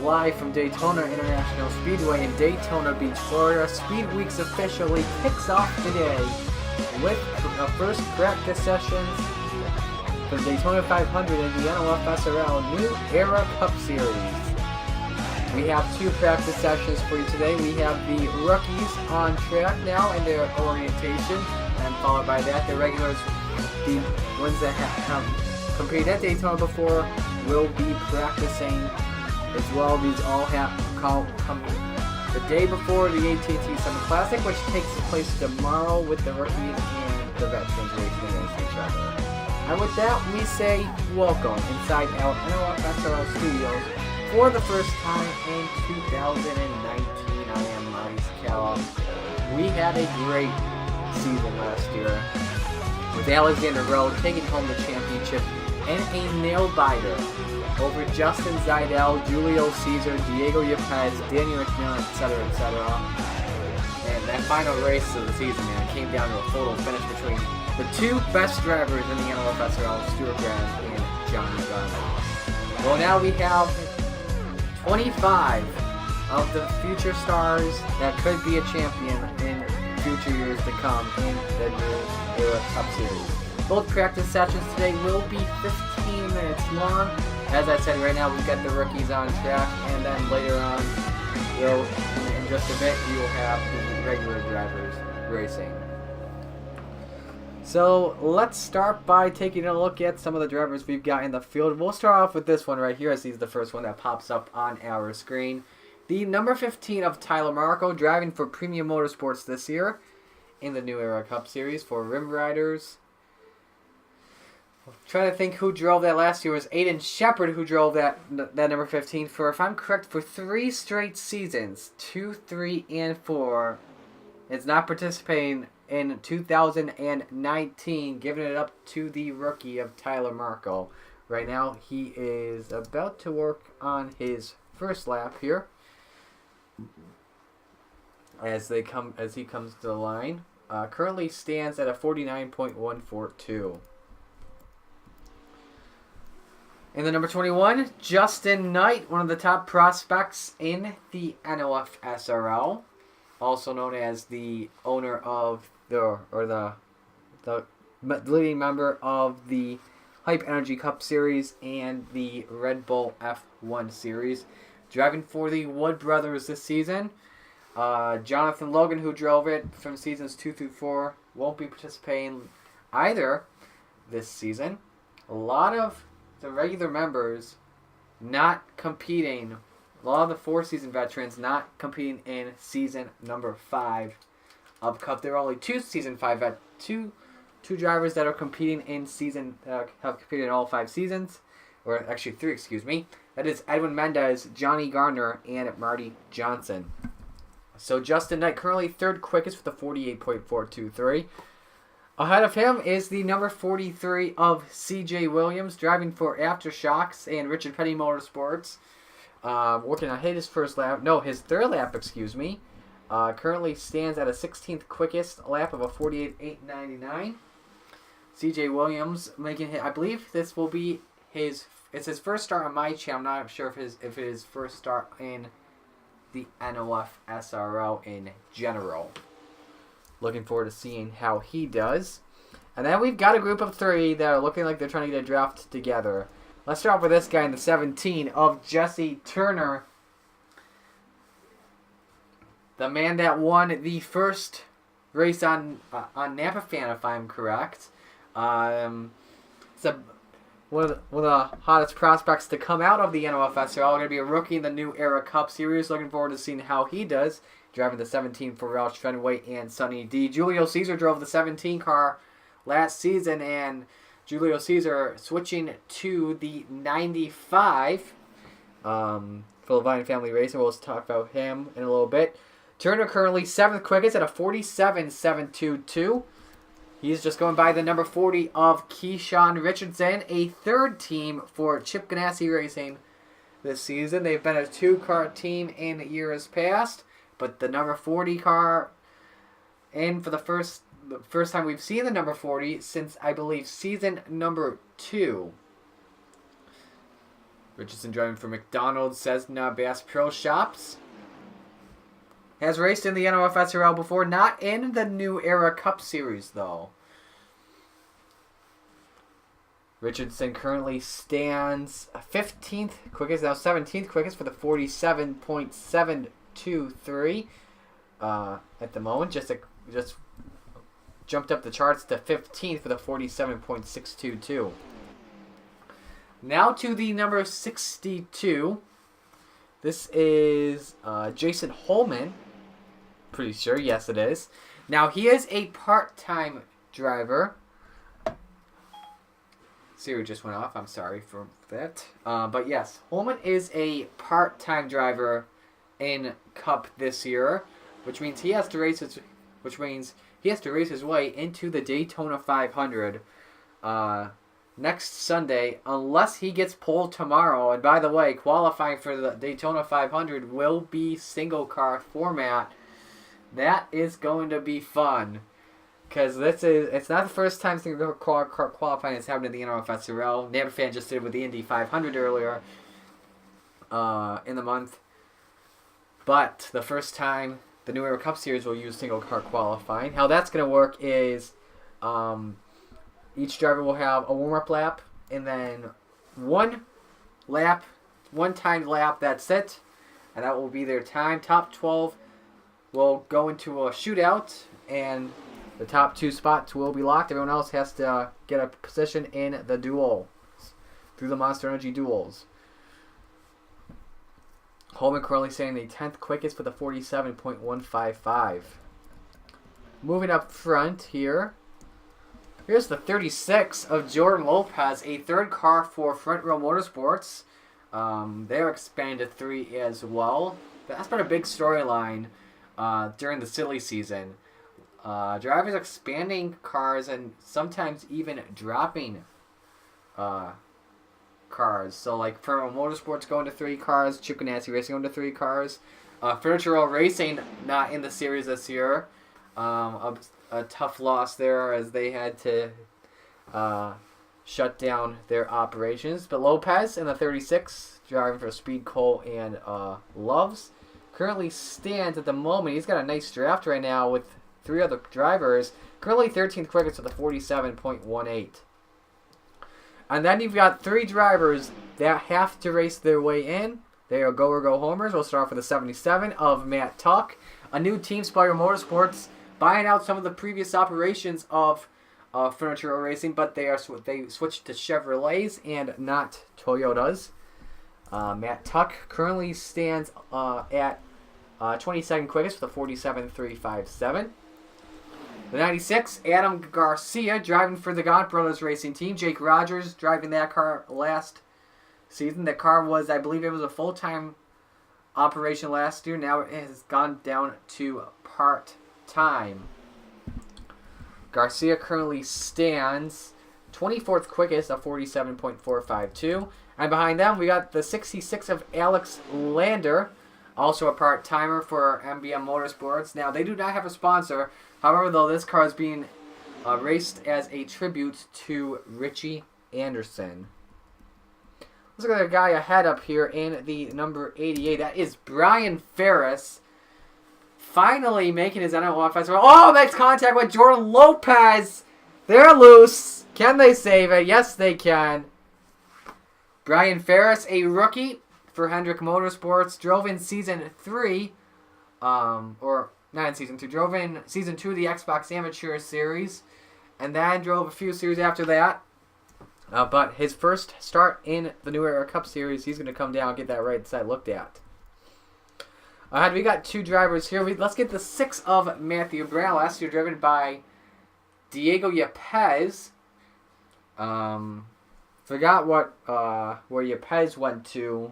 live from Daytona International Speedway in Daytona Beach, Florida. Speedweeks officially kicks off today with the first practice sessions for the Daytona 500 in the NOFSRL New Era Cup Series. We have two practice sessions for you today. We have the rookies on track now in their orientation, and followed by that, the regulars, the ones that have competed at Daytona before, will be practicing as well. These all come the day before the AT&T Summer Classic, which takes place tomorrow with the rookies and the veterans racing against each other. And with that, we say welcome inside our NOFSRL studios for the first time in 2019. I am Maurice Callum. We had a great season last year with Alexander Rowe taking home the championship and a nail-biter over Justin Zaidel, Julio Cesar, Diego Yepes, Daniel McMillan, etc., etc. And that final race of the season, man, came down to a photo finish between the two best drivers in the NOFSRL, Stuart Graham and Johnny Garner. Well, now we have 25 of the future stars that could be a champion in future years to come in the New Era Cup Series. Both practice sessions today will be 15 minutes long. As I said, right now we've got the rookies on track, and then later on, in just a bit, we will have the regular drivers racing. So let's start by taking a look at some of the drivers we've got in the field. We'll start off with this one right here, as he's the first one that pops up on our screen. The number 15 of Tyler Marco, driving for Premium Motorsports this year in the New Era Cup Series for Rim Riders. Trying to think who drove that last year. It was Aiden Shepard who drove that number 15 for, if I'm correct, for 3 straight seasons, 2, 3, and 4. It's not participating in 2019, giving it up to the rookie of Tyler Marco. Right now, he is about to work on his first lap here as he comes to the line. Currently stands at a 49.142. In the number 21, Justin Knight, one of the top prospects in the NOFSRL, also known as the owner of the leading member of the Hype Energy Cup Series and the Red Bull F1 Series, driving for the Wood Brothers this season. Jonathan Logan, who drove it from seasons 2 through 4, won't be participating either this season. A lot of the regular members not competing, a lot of the 4-season veterans not competing in season number 5 of Cup. There are only two drivers that are competing in season, have competed in all 5 seasons, or actually 3, excuse me. That is Edwin Mendez, Johnny Garner, and Marty Johnson. So Justin Knight currently 3rd quickest with a 48.423. Ahead of him is the number 43 of CJ Williams, driving for Aftershocks and Richard Petty Motorsports. Working on his his third lap, excuse me. Currently stands at a 16th quickest lap of a 48.899. CJ Williams making it, I believe this will be his first start on my channel. I'm not sure if it is first start in the NOFSRL in general. Looking forward to seeing how he does. And then we've got a group of 3 that are looking like they're trying to get a draft together. Let's start off with this guy in the 17 of Jesse Turner. The man that won the first race on Napa Fan, if I'm correct. It's one of the hottest prospects to come out of the NOFSRL. Going to be a rookie in the New Era Cup Series. Looking forward to seeing how he does, driving the 17 for Roush Fenway and Sonny D. Julio Cesar drove the 17 car last season, and Julio Cesar switching to the 95 for the Vine Family Racing. We'll talk about him in a little bit. Turner currently 7th quickest at a 47.722. He's just going by the number 40 of Keyshawn Richardson, a 3rd team for Chip Ganassi Racing this season. They've been a 2-car team in years past, but the number 40 car, and for the first time we've seen the number 40 since, I believe, season number 2. Richardson driving for McDonald's Cessna Bass Pro Shops. Has raced in the NOFSRL before, not in the New Era Cup Series, though. Richardson currently stands 15th quickest, now 17th quickest for the 47.723 at the moment. Just jumped up the charts to 15th for the 47.622. Now to the number 62. This is Jason Holman. Pretty sure, yes it is. Now he is a part-time driver. Siri just went off. I'm sorry for that. But yes, Holman is a part-time driver in Cup this year, which means he has to race his way into the Daytona 500 next Sunday, unless he gets pulled tomorrow. And by the way, qualifying for the Daytona 500 will be single car format. That is going to be fun. Because it's not the first time single car qualifying has happened in the NOFSRL. NABFan just did it with the Indy 500 earlier in the month. But the first time the New Era Cup Series will use single car qualifying. How that's going to work is each driver will have a warm-up lap and then one timed lap, that's it. And that will be their time. Top 12 will go into a shootout, and the top 2 spots will be locked. Everyone else has to get a position in the duel through the Monster Energy duels. Holman currently saying the 10th quickest for the 47.155. Moving up front here. Here's the 36 of Jordan Lopez, a third car for Front Row Motorsports. They're expanded to 3 as well. That's been a big storyline during the silly season. Drivers expanding cars and sometimes even dropping cars. So like Front Row Motorsports going to 3 cars, Chip Ganassi Racing going to 3 cars. Furniture Row Racing not in the series this year. A tough loss there as they had to shut down their operations. But Lopez in the 36, driving for Speed Cole and Loves, currently stands at the moment. He's got a nice draft right now with 3 other drivers. Currently 13th quickest with a 47.18. And then you've got 3 drivers that have to race their way in. They are go or go homers. We'll start off with the 77 of Matt Tuck. A new Team Spire Motorsports, buying out some of the previous operations of Furniture Row Racing, but they switched to Chevrolets and not Toyotas. Matt Tuck currently stands at 22nd quickest with a 47.357. The 96, Adam Garcia, driving for the Gaunt Brothers Racing Team. Jake Rogers driving that car last season. That car was, I believe it was a full-time operation last year. Now it has gone down to part-time. Garcia currently stands 24th quickest of 47.452. And behind them, we got the 66 of Alex Lander, also a part-timer for MBM Motorsports. Now, they do not have a sponsor. However, though, this car is being raced as a tribute to Richie Anderson. Let's look at the guy ahead up here in the number 88. That is Brian Ferris. Finally making his NL festival. Oh, makes contact with Jordan Lopez. They're loose. Can they save it? Yes, they can. Brian Ferris, a rookie for Hendrick Motorsports, drove in Season 3, or not in Season 2, drove in Season 2 of the Xbox Amateur Series, and then drove a few series after that. But his first start in the New Era Cup Series, he's going to come down and get that right side looked at. We got 2 drivers here. Let's get the 6 of Matthew Brown, last year driven by Diego Yepes. Forgot where Yepes went to.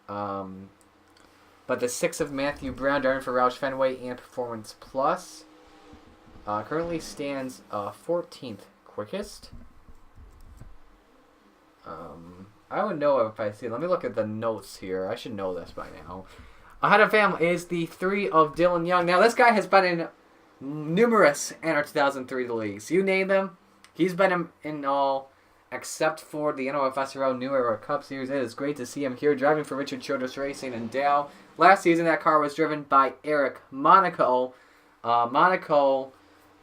But the 6 of Matthew Brown, driving for Roush Fenway and Performance Plus, currently stands 14th quickest. I would know if I see it. Let me look at the notes here. I should know this by now. Ahead of him is the 3 of Dylan Young. Now, this guy has been in numerous NR2003 leagues. You name them, he's been in all. except for the NOFSRL New Era Cup Series. It is great to see him here driving for Richard Childress Racing and Dow. Last season, that car was driven by Eric Monaco. Monaco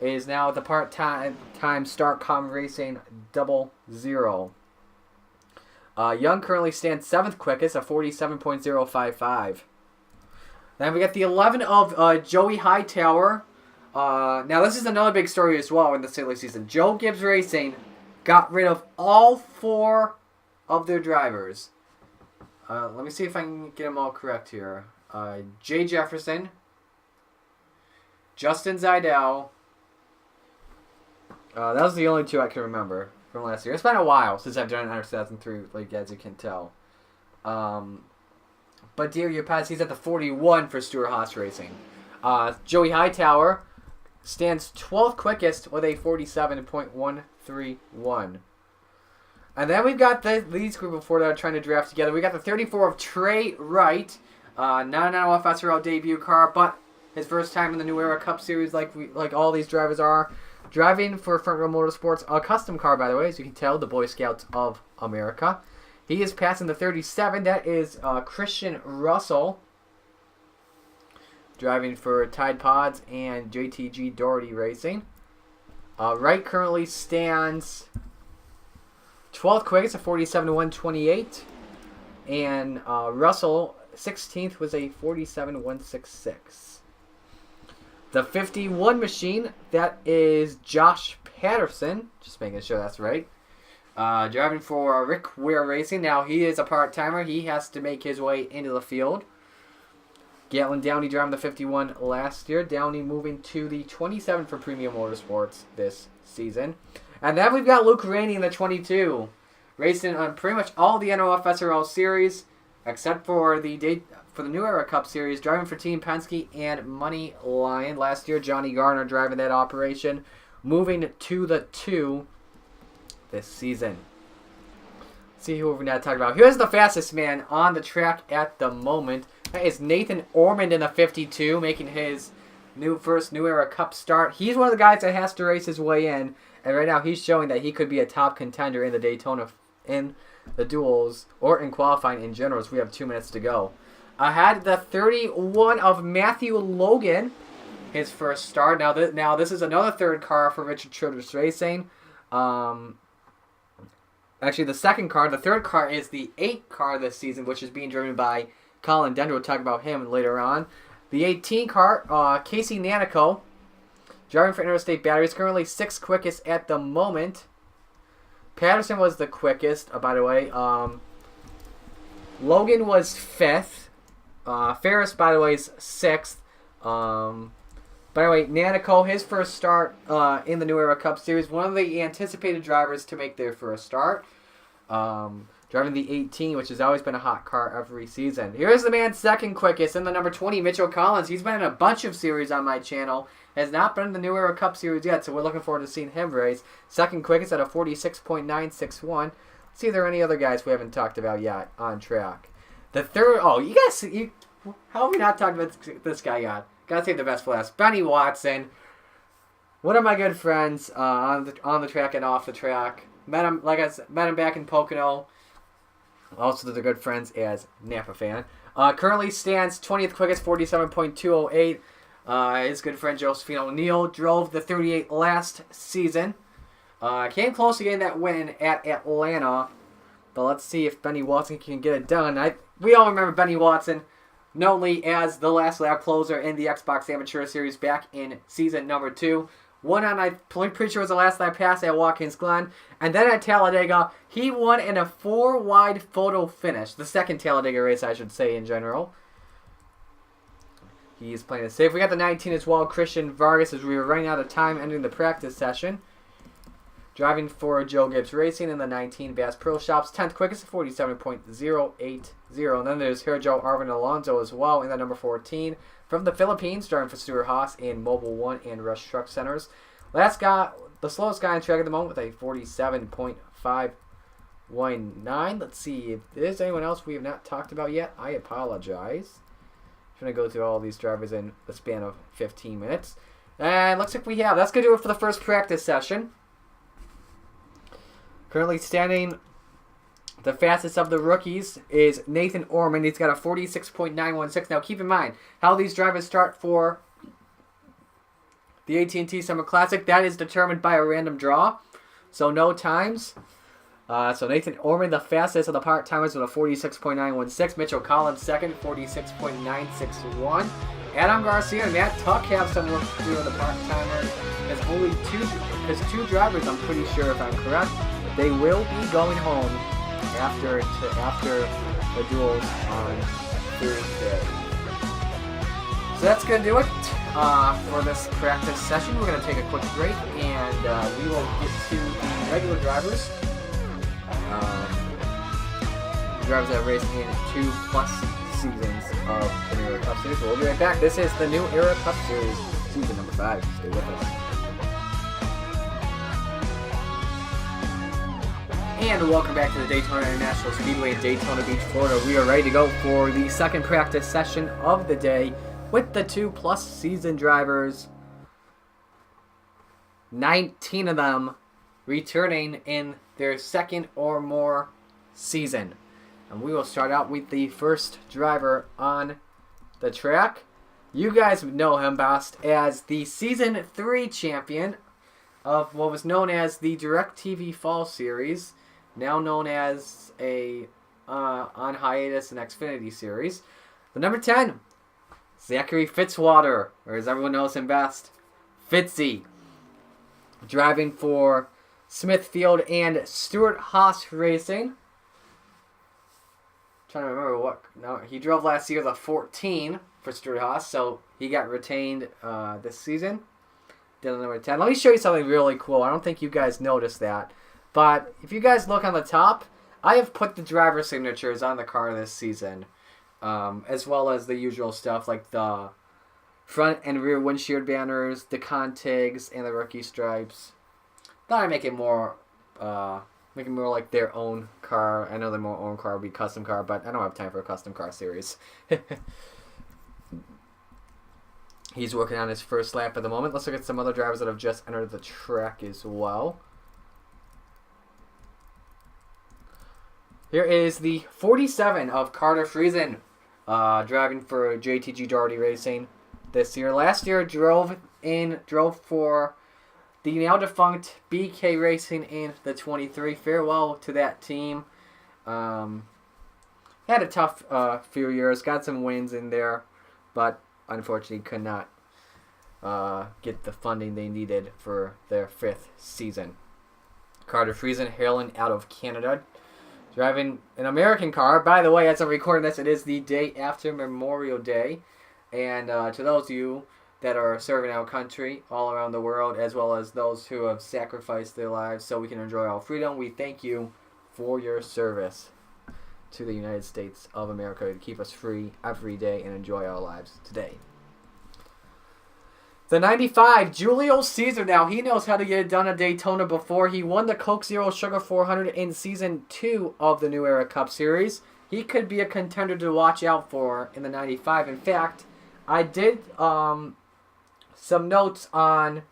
is now the part-time Starcom Racing 00. Young currently stands 7th quickest at 47.055. Then we got the 11 of Joey Hightower. Now, this is another big story as well in the silly season. Joe Gibbs Racing got rid of all 4 of their drivers. Let me see if I can get them all correct here. Jay Jefferson, Justin Zidell. That was the only 2 I can remember from last year. It's been a while since I've done an under 2003 league, as you can tell. But dear your past, he's at the 41 for Stewart Haas Racing. Joey Hightower stands 12th quickest with a 47.131. And then we've got these group of 4 that are trying to draft together. We got the 34 of Trey Wright, not an NOFSRL debut car, but his first time in the New Era Cup Series, like all these drivers are. Driving for Front Row Motorsports, a custom car, by the way, as you can tell, the Boy Scouts of America. He is passing the 37. That is Christian Russell, driving for Tide Pods and JTG Doherty Racing. Wright currently stands 12th quickest at 47.128. And Russell, 16th, was a 47.166. The 51 machine, that is Josh Patterson. Just making sure that's right. Driving for Rick Ware Racing. Now, he is a part-timer. He has to make his way into the field. Gatlin Downey driving the 51 last year. Downey moving to the 27 for Premium Motorsports this season. And then we've got Luke Rainey in the 22. Racing on pretty much all the NOFSRL series, except for the New Era Cup Series, driving for Team Penske and Money Lion. Last year, Johnny Garner driving that operation, moving to the 2 this season. Let's see who we're going to talk about. Here's the fastest man on the track at the moment. That is Nathan Ormond in the 52, making his first New Era Cup start. He's one of the guys that has to race his way in, and right now he's showing that he could be a top contender in the Daytona, in the duels, or in qualifying in general, as we have 2 minutes to go. I had the 31 of Matthew Logan, his first start. Now this is another 3rd car for Richard Childress Racing. Actually, the 2nd car. The 3rd car is the 8th car this season, which is being driven by Colin Dender. We'll talk about him later on. The 18 car, Casey Nanico, driving for Interstate Batteries, currently 6th quickest at the moment. Patterson was the quickest, by the way. Logan was 5th. Ferris, by the way, is 6th. By the way, Nanico, his first start in the New Era Cup Series, one of the anticipated drivers to make their first start. Driving the 18, which has always been a hot car every season. Here's the man 2nd quickest in the number 20, Mitchell Collins. He's been in a bunch of series on my channel. Has not been in the New Era Cup Series yet, so we're looking forward to seeing him race. 2nd quickest at a 46.961. Let's see if there are any other guys we haven't talked about yet on track. The 3rd, you guys, how have we not talked about this guy yet? Gotta save the best for last. Benny Watson, one of my good friends on the track and off the track. Met him back in Pocono. Also, they're good friends as Napa fan. Currently stands 20th quickest, 47.208. His good friend Josephine O'Neill drove the 38 last season. Came close to getting that win at Atlanta. But let's see if Benny Watson can get it done. We all remember Benny Watson, known only as the last lap closer in the Xbox Amateur Series back in season number 2. Won on, I'm pretty sure it was the last lap pass at Watkins Glen. And then at Talladega, he won in a 4-wide photo finish. The 2nd Talladega race, I should say, in general. He's playing it safe. We got the 19 as well, Christian Vargas, as we were running out of time ending the practice session. Driving for Joe Gibbs Racing in the 19 Bass Pro Shops. 10th quickest, 47.080. And then there's Sergio Arvin Alonso as well in the number 14. From the Philippines, driving for Stewart Haas in Mobile 1 and Rush Truck Centers. Last guy, the slowest guy on track at the moment with a 47.519. Let's see if there's anyone else we have not talked about yet. I apologize. I'm going to go through all these drivers in the span of 15 minutes. And looks like we have. That's going to do it for the first practice session. Currently standing the fastest of the rookies is Nathan Orman. He's got a 46.916. Now keep in mind how these drivers start for the AT&T Summer Classic. That is determined by a random draw. So no times. So Nathan Orman, the fastest of the part-timers with a 46.916. Mitchell Collins, second, 46.961. Adam Garcia and Matt Tuck have some work to do in the part-timers. There's only two drivers, I'm pretty sure if I'm correct. They will be going home after the duels on Thursday. So that's going to do it for this practice session. We're going to take a quick break, and we will get to the regular drivers. Drivers that race in 2+ seasons of the New Era Cup Series. We'll be right back. This is the New Era Cup Series, season number 5. Stay with us. And welcome back to the Daytona International Speedway in Daytona Beach, Florida. We are ready to go for the second practice session of the day with the 2+ season drivers. 19 of them returning in their second or more season. And we will start out with the first driver on the track. You guys know him best as the Season 3 champion of what was known as the DirecTV Fall Series, now known as a on hiatus and Xfinity Series. The number 10, Zachary Fitzwater, or as everyone knows him best, Fitzy, driving for Smithfield and Stewart-Haas Racing. Trying to remember what. No, he drove last year the 14 for Stewart-Haas, so he got retained this season. Then number 10. Let me show you something really cool. I don't think you guys noticed that, but if you guys look on the top, I have put the driver signatures on the car this season, as well as the usual stuff like the front and rear windshield banners, the contigs, and the rookie stripes. Thought I'd make it more like their own car. I know their own car would be custom car, but I don't have time for a custom car series. He's working on his first lap at the moment. Let's look at some other drivers that have just entered the track as well. Here is the 47 of Carter Friesen, driving for JTG Daugherty Racing this year. Last year drove for the now defunct BK Racing in the 23. Farewell to that team. Had a tough few years. Got some wins in there, but unfortunately could not get the funding they needed for their 5th season. Carter Friesen, hailing out of Canada, driving an American car. By the way, as I'm recording this, it is the day after Memorial Day. And to those of you that are serving our country all around the world, as well as those who have sacrificed their lives so we can enjoy our freedom, we thank you for your service to the United States of America to keep us free every day and enjoy our lives today. The 95, Julio Caesar. Now, he knows how to get it done at Daytona before. He won the Coke Zero Sugar 400 in Season 2 of the New Era Cup Series. He could be a contender to watch out for in the 95. In fact, I did some notes of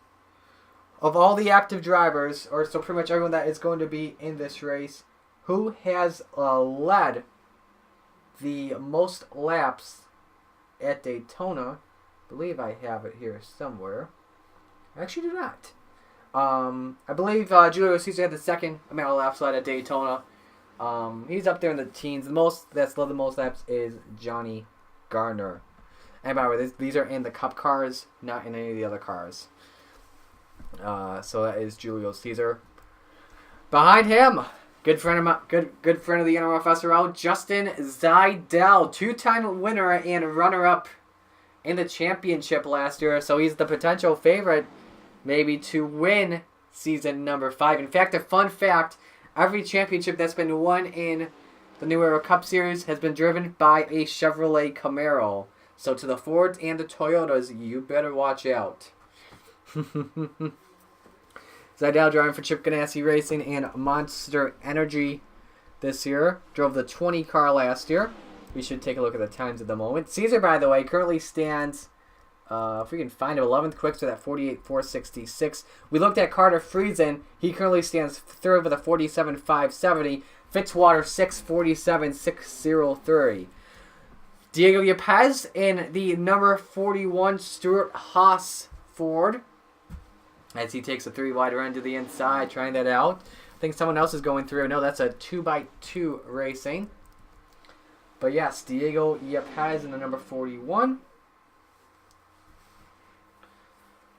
all the active drivers, or so pretty much everyone that is going to be in this race, who has led the most laps at Daytona. I believe I have it here somewhere. I actually do not. I believe Julio Caesar had the second amount of laps led at Daytona. He's up there in the teens. The most that's led the most laps is Johnny Gardner. And by the way, these are in the Cup cars, not in any of the other cars. So that is Julio Caesar. Behind him, good friend of the NOFSRL, Justin Zidell, 2-time winner and runner-up in the championship last year. So he's the potential favorite, maybe, to win season number 5. In fact, a fun fact: every championship that's been won in the New Era Cup Series has been driven by a Chevrolet Camaro. So to the Fords and the Toyotas, you better watch out. Zidell driving for Chip Ganassi Racing and Monster Energy this year. Drove the 20 car last year. We should take a look at the times at the moment. Caesar, by the way, currently stands if we can find him, 11th quickest with that 48.466. We looked at Carter Friesen. He currently stands third with a 47.570. Fitzwater 647.603. Diego Yepez in the number 41 Stuart Haas Ford as he takes a 3 wide run to the inside, trying that out. I think someone else is going through. No, that's a 2x2 racing. But yes, Diego Yepez in the number 41.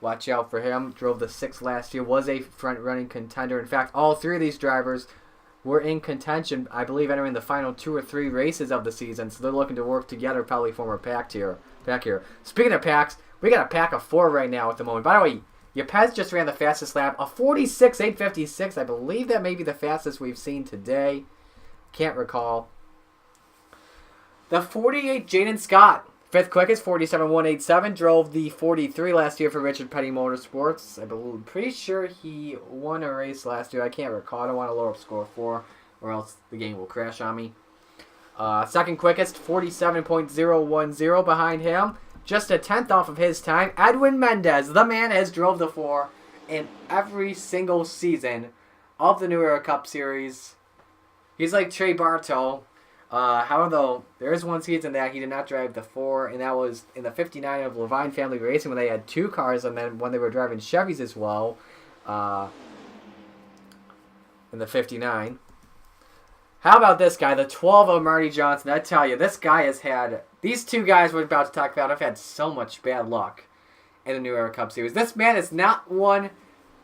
Watch out for him. Drove the 6 last year. Was a front-running contender. In fact, all 3 of these drivers were in contention, I believe, entering the final 2 or 3 races of the season. So they're looking to work together, probably form a pack here. Speaking of packs, we got a pack of 4 right now at the moment. By the way, Yepez just ran the fastest lap, a 46.856. I believe that may be the fastest we've seen today. Can't recall. The 48 Jaden Scott, 5th quickest, 47.187. Drove the 43 last year for Richard Petty Motorsports. I'm pretty sure he won a race last year. I can't recall. I don't want to lower up score 4 or else the game will crash on me. 2nd quickest, 47.010 behind him. Just a 10th off of his time. Edwin Mendez, the man, has drove the 4 in every single season of the New Era Cup Series. He's like Trey Bartow. However, though, there is one season that he did not drive the 4, and that was in the 59 of Levine Family Racing when they had 2 cars, and then when they were driving Chevys as well, in the 59. How about this guy, the 12 of Marty Johnson? I tell you, this guy has had, these 2 guys we're about to talk about have had so much bad luck in the New Era Cup Series. This man has not won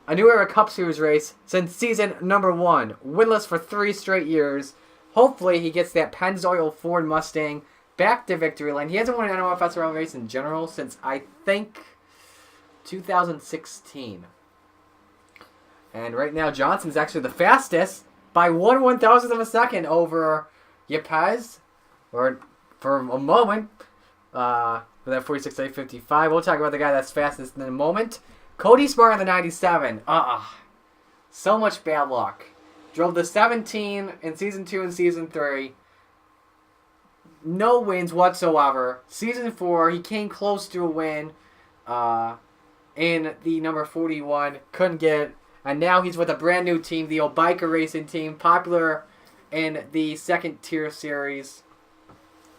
a New Era Cup Series race since season number 1, winless for 3 straight years. Hopefully he gets that Pennzoil Ford Mustang back to victory lane. He hasn't won an NOFSRL race in general since, I think, 2016. And right now Johnson's actually the fastest by 1/1000th of a second over Yepez, or for a moment, with that 46.855. We'll talk about the guy that's fastest in a moment. Cody Smart in the 97. So much bad luck. Drove the 17 in Season 2 and Season 3. No wins whatsoever. Season 4, he came close to a win in the number 41. Couldn't get it. And now he's with a brand new team, the old biker racing team, popular in the 2nd tier series.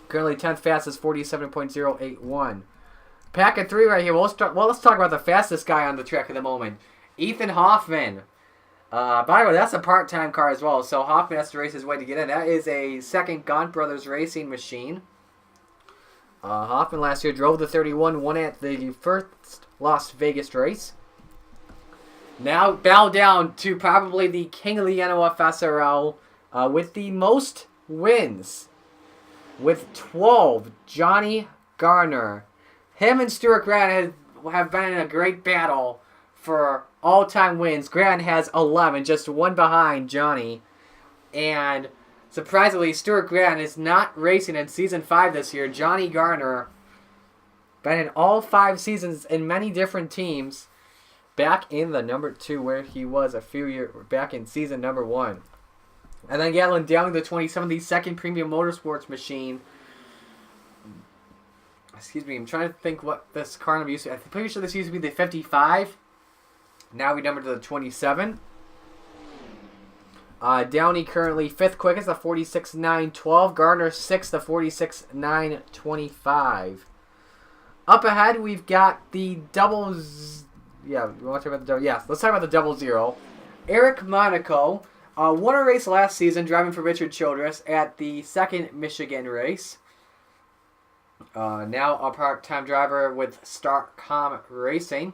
Currently 10th fastest, 47.081. Pack of 3 right here. Let's talk about the fastest guy on the track at the moment. Ethan Hoffman. By the way, that's a part-time car as well, so Hoffman has to race his way to get in. That is a 2nd Gaunt Brothers racing machine. Hoffman last year drove the 31, won at the first Las Vegas race. Now bow down to probably the king of the NOFSRL with the most wins. With 12, Johnny Garner. Him and Stuart Grant have been in a great battle for all-time wins. Grant has 11, just 1 behind Johnny. And surprisingly, Stuart Grant is not racing in Season 5 this year. Johnny Garner, been in all 5 seasons in many different teams. Back in the number 2 where he was a few years back in season number 1. And then Gatlin Downing, the 27, the 2nd Premium Motorsports machine. Excuse me, I'm trying to think what this car number used to be. I'm pretty sure this used to be the 55. Now we numbered to the 27. Downey currently 5th quickest, the 46.912. Gardner 6th, the 46.925. Up ahead, we've got the doubles. Yeah, we want to talk about the double. Yes, let's talk about the 00. Eric Monaco won a race last season, driving for Richard Childress at the 2nd Michigan race. Now a part-time driver with Starcom Racing.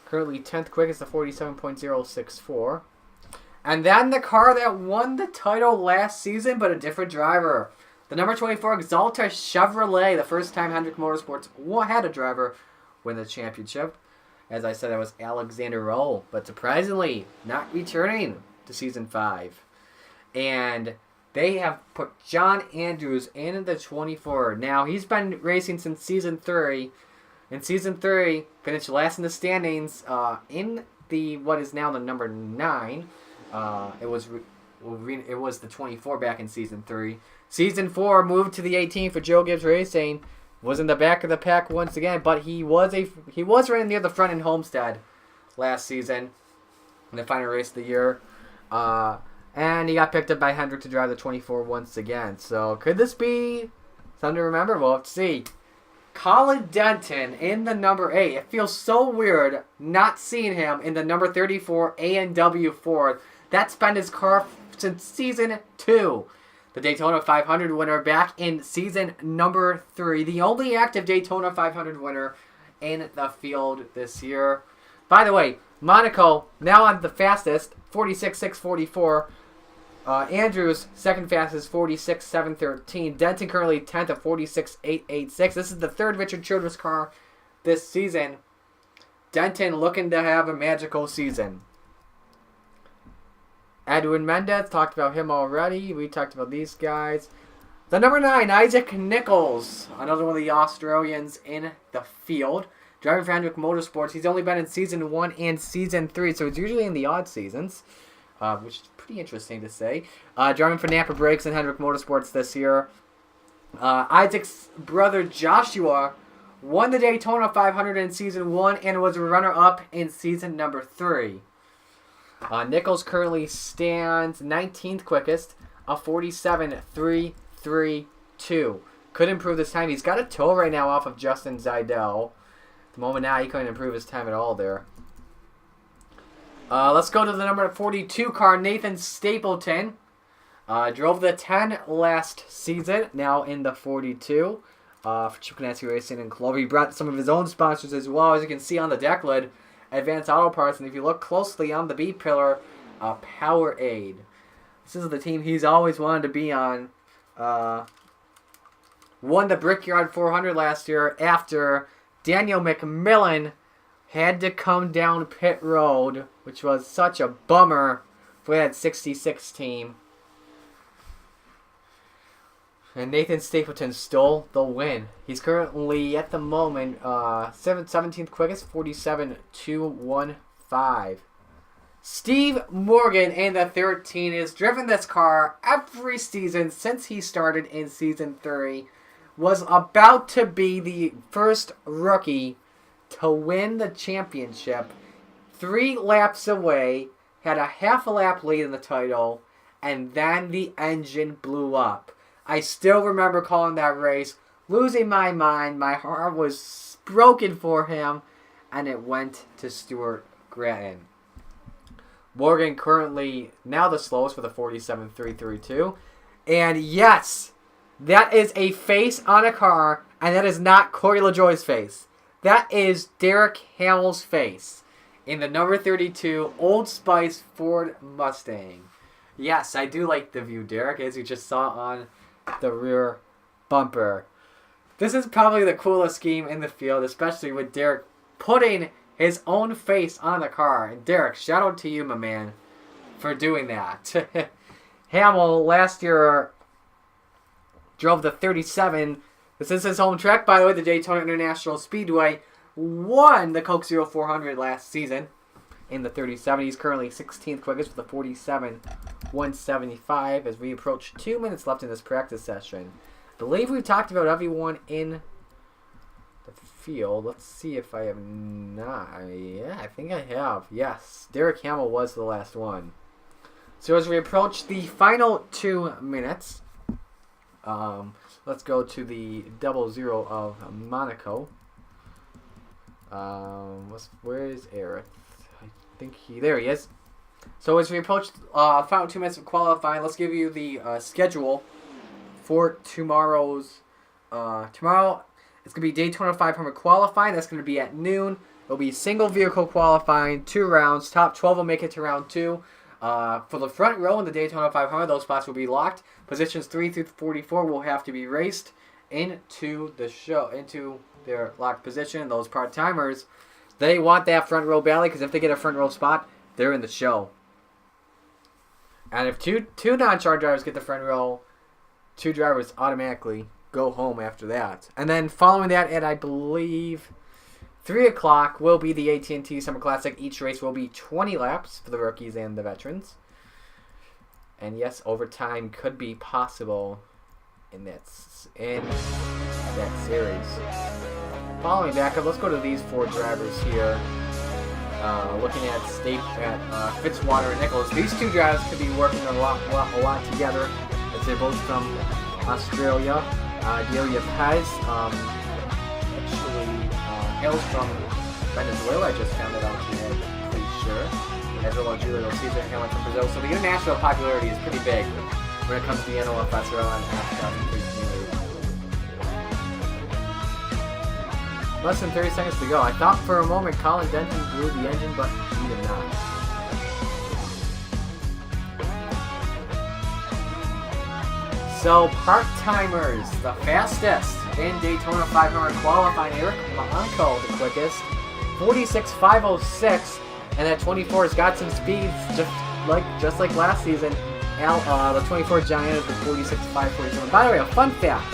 Currently 10th quickest, the 47.064. And then the car that won the title last season, but a different driver. The number 24 Exalta Chevrolet, the first time Hendrick Motorsports had a driver win the championship. As I said, that was Alexander Roll, but surprisingly not returning to Season 5. And they have put John Andrews in the 24. Now, he's been racing since Season 3. In Season 3, finished last in the standings in the what is now the number 9. It was the 24 back in Season 3. Season 4 moved to the 18 for Joe Gibbs Racing. Was in the back of the pack once again, but he was right near the front in Homestead last season in the final race of the year. And he got picked up by Hendrick to drive the 24 once again. So could this be something to remember? We'll have to see. Colin Denton in the number 8. It feels so weird not seeing him in the number 34 A&W Ford. That's been his car since season 2. The Daytona 500 winner back in season number 3. The only active Daytona 500 winner in the field this year. By the way, Monaco now on the fastest, 46.644. Andrews, second fastest, 46.713. Denton currently 10th at 46.886. This is the third Richard Childress car this season. Denton looking to have a magical season. Edwin Mendez, talked about him already. We talked about these guys. The number 9, Isaac Nichols. Another one of the Australians in the field. Driving for Hendrick Motorsports. He's only been in Season 1 and Season 3, so it's usually in the odd seasons. Which is pretty interesting to say. Driving for Napa Brakes and Hendrick Motorsports this year. Isaac's brother Joshua won the Daytona 500 in Season 1 and was a runner-up in Season number 3. Nichols currently stands 19th quickest, a 47.332. Could improve this time. He's got a tow right now off of Justin Zeidel. At the moment now, he couldn't improve his time at all there. Let's go to the number 42 car, Nathan Stapleton. Drove the 10 last season, now in the 42 for Chip Ganassi Racing and Clover. He brought some of his own sponsors as well, as you can see on the deck lid. Advanced Auto Parts, and if you look closely on the B pillar, Powerade. This is the team he's always wanted to be on. Won the Brickyard 400 last year after Daniel McMillan had to come down pit road, which was such a bummer for that 66 team. And Nathan Stapleton stole the win. He's currently, at the moment, 17th quickest, 47.215. Steve Morgan in the 13 has driven this car every season since he started in Season 3. Was about to be the first rookie to win the championship. 3 laps away, had a half a lap lead in the title, and then the engine blew up. I still remember calling that race, losing my mind. My heart was broken for him, and it went to Stuart Gratton. Morgan currently now the slowest with a 47.332. And yes, that is a face on a car, and that is not Corey LaJoie's face. That is Derek Hamill's face in the number 32 Old Spice Ford Mustang. Yes, I do like the view, Derek, as you just saw on the rear bumper. This is probably the coolest scheme in the field, especially with Derek putting his own face on the car. And Derek, shout out to you, my man, for doing that. Hamill last year drove the 37. This is his home track, by the way, the Daytona International Speedway. Won the Coke 0400 last season in the 37. He's currently 16th quickest with a 47.175 as we approach 2 minutes left in this practice session. I believe we've talked about everyone in the field. Let's see if I have not. Yeah, I think I have. Yes, Derek Hamill was the last one. So as we approach the final 2 minutes, let's go to the 00 of Monaco. Where is Eric? I think there he is. So as we approach final 2 minutes of qualifying, let's give you the schedule for tomorrow's. Tomorrow it's going to be Daytona 500 qualifying. That's going to be at noon. It'll be single vehicle qualifying, 2 rounds. Top 12 will make it to round 2. For the front row in the Daytona 500, those spots will be locked. Positions 3 through 44 will have to be raced into the show, into their locked position. Those part-timers, they want that front row badly because if they get a front row spot, they're in the show. And if two non-char drivers get the front row, 2 drivers automatically go home after that. And then following that at, I believe, 3 o'clock will be the AT&T Summer Classic. Each race will be 20 laps for the rookies and the veterans. And yes, overtime could be possible in that that series. Following back up, let's go to these 4 drivers here. Looking at Fitzwater and Nicholas. These 2 drivers could be working a lot together. As they're both from Australia. Delia Pez, hails from Venezuela. I just found it out today. Pretty sure. As well as Julio Cesar hailing from Brazil. So the international popularity is pretty big when it comes to the NOFSRL and NASCAR community. Less than 30 seconds to go. I thought for a moment Colin Denton blew the engine, but he did not. So, part-timers, the fastest in Daytona 500 qualifying. Eric Blanco, the quickest, 46.506, and that 24 has got some speeds, just like last season. The 24 Giant is the 46.547. By the way, a fun fact: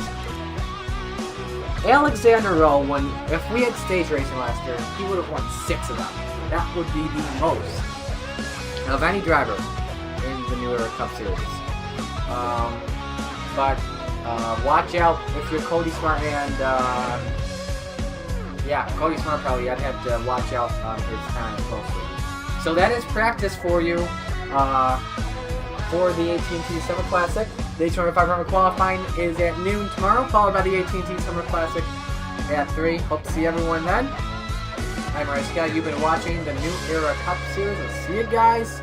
Alexander Rowe, if we had stage racing last year, he would have won 6 of them. That would be the most of any driver in the New Era Cup Series. But watch out if you're Cody Smart and Cody Smart probably. I'd have to watch out on his time closely. So that is practice for you for the AT&T Summer Classic. Daytona 500 qualifying is at noon tomorrow, followed by the AT&T Summer Classic at 3. Hope to see everyone then. I'm Scott. You've been watching the New Era Cup Series. I'll see you guys